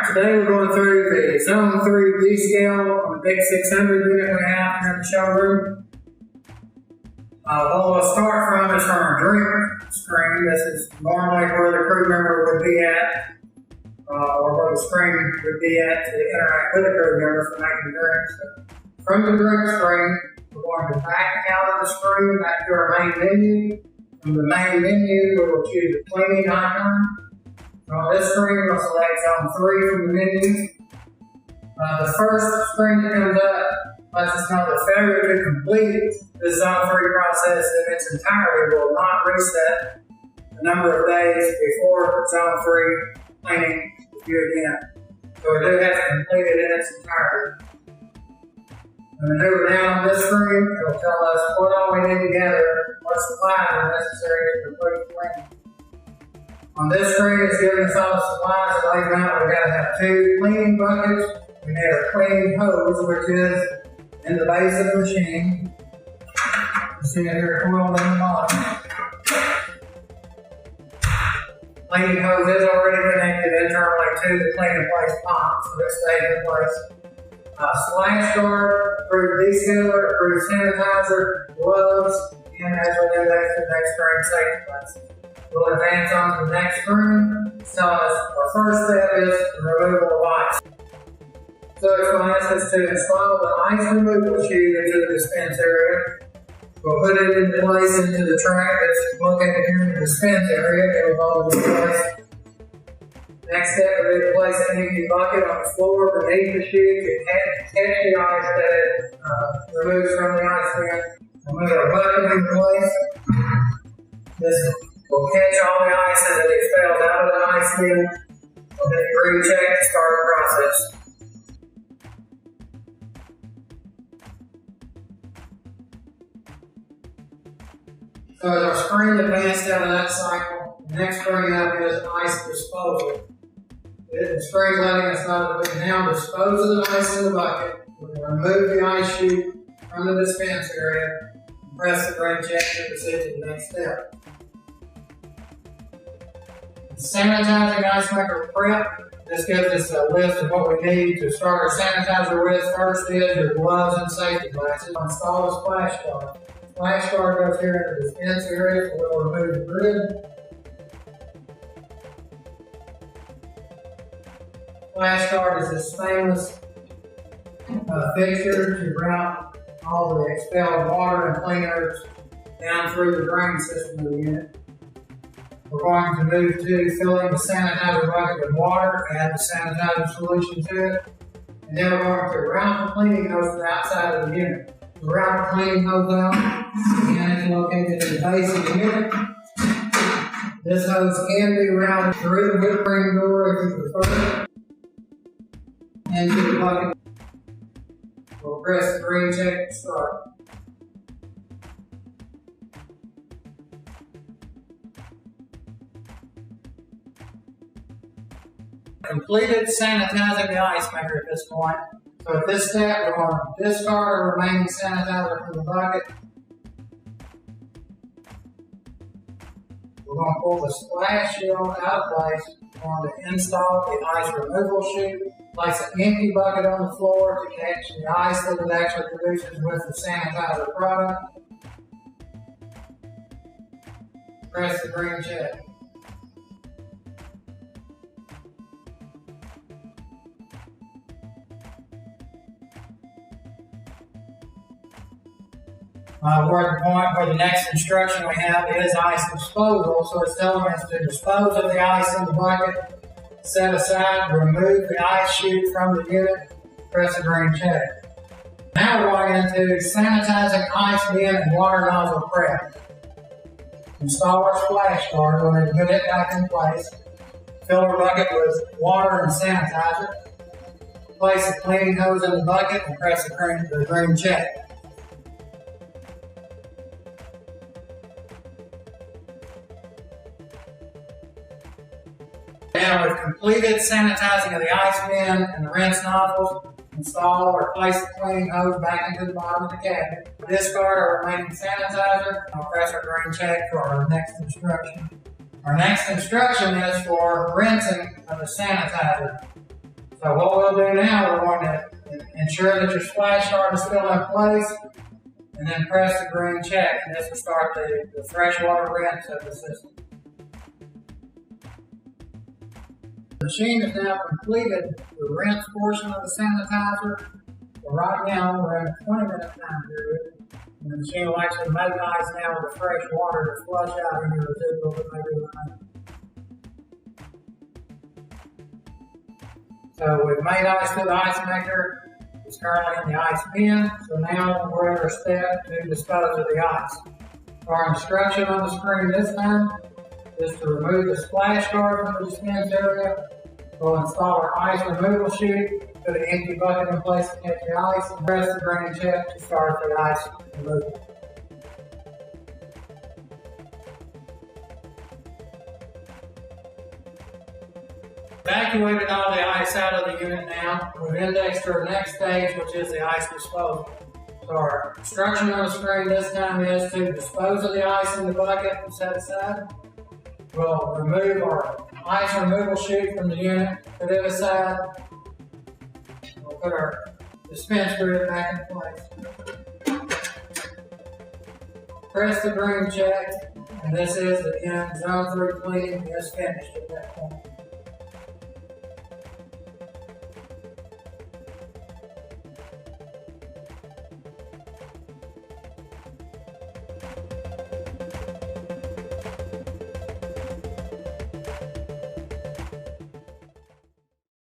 Today we're going through the Zone 3 B scale on the BIC 600 unit we have here in the showroom. What we'll start from is from our drink screen. This is normally where the crew member would be at, or where the screen would be at to interact with the crew member for making drinks. So from the drink screen, we're going to back out of the screen back to our main menu. From the main menu, we will choose the cleaning icon. On this screen, we'll select Zone 3 from the menu. The first screen that comes up lets us know the failure to complete the Zone 3 process in its entirety will not reset the number of days before Zone 3 cleaning is due again. So we do have to complete it in its entirety. When we move down on this screen, it will tell us what all we need to gather, what supplies are necessary to complete cleaning. On this screen, it's giving us all the supplies that laid out. We've got to have 2 cleaning buckets. We need a cleaning hose, which is in the base of the machine. You see it here coiled in the bottom. Cleaning hose is already connected internally to the clean in place pump, so it stays in place. Splash guard, approved descaler, approved sanitizer, gloves, and as we do that, the next screen safety glasses. We'll advance on to the next screen. It's telling us our first step is the removal of ice. So it's going to ask us to install the ice removal chute into the dispense area. We'll put it into place into the track that's located here in the dispense area. It will hold it in place. Next step will be to place an empty bucket on the floor beneath the chute to catch the ice that it removes from the ice bin. We'll move our bucket into place. This will catch all the ice as it expels out of the ice bin. We'll hit the green check to start the process. So as our screen advanced out of that cycle, the next screen up is ice disposal. The screen letting us know that we can now dispose of the ice in the bucket. We can remove the ice chute from the dispense area and press the green check to proceed to the next step. Sanitizing ice maker prep. This gives us a list of what we need to start our sanitizer with. First is your gloves and safety glasses. Install a splash guard. Splash guard goes here in the dispense area, so we'll remove the grid. Splash guard is a stainless fixture to route all the expelled water and cleaners down through the drain system of the unit. We're going to move to filling the sanitizer bucket with water, add the sanitizer solution to it, and then we're going to route the cleaning hose to the outside of the unit. To route the cleaning hose out, again it's located in the base of the unit. This hose can be routed through the whip ring door if you prefer, into the bucket. We'll press the green check to start. Completed sanitizing the ice maker at this point. So at this step, we're going to discard the remaining sanitizer from the bucket. We're going to pull the splash shield out of place. We're going to install the ice removal chute. Place an empty bucket on the floor to catch the ice that it actually produces with the sanitizer product. Press the green check. We're at the point where the next instruction we have is ice disposal. So it's telling us to dispose of the ice in the bucket, set aside, remove the ice chute from the unit, press the green check. Now we're going into sanitizing ice bin and water nozzle prep. Install our splash guard. We're going to put it back in place. Fill our bucket with water and sanitizer. Place the cleaning hose in the bucket and press the green check. Now we've completed sanitizing of the ice bin and the rinse nozzles. Install or place the cleaning hose back into the bottom of the cabinet. Discard our remaining sanitizer. I'll press our green check for our next instruction. Our next instruction is for rinsing of the sanitizer. So what we'll do now, we're going to ensure that your splash guard is still in place, and then press the green check, and this will start the freshwater rinse of the system. The machine has now completed the rinse portion of the sanitizer. So right now we're in a 20-minute time period, and the machine will actually make ice now with the fresh water to flush out any residuals that may be remaining. So we've made ice through the ice maker. It's currently in the ice bin. So now we're at our step to dispose of the ice. Our instruction on the screen this time is to remove the splash guard from the dispense area. We'll install our ice removal chute, put an empty bucket in place to catch the ice, and press the green check to start the ice removal. Evacuated all the ice out of the unit now. We've indexed to our next stage, which is the ice disposal. So our instruction on the screen this time is to dispose of the ice in the bucket and set aside. We'll remove our ice removal chute from the unit, put it aside. We'll put our dispense grid back in place. Press the green check, and this is the BIC Zone 3 cleaning is finished at that point.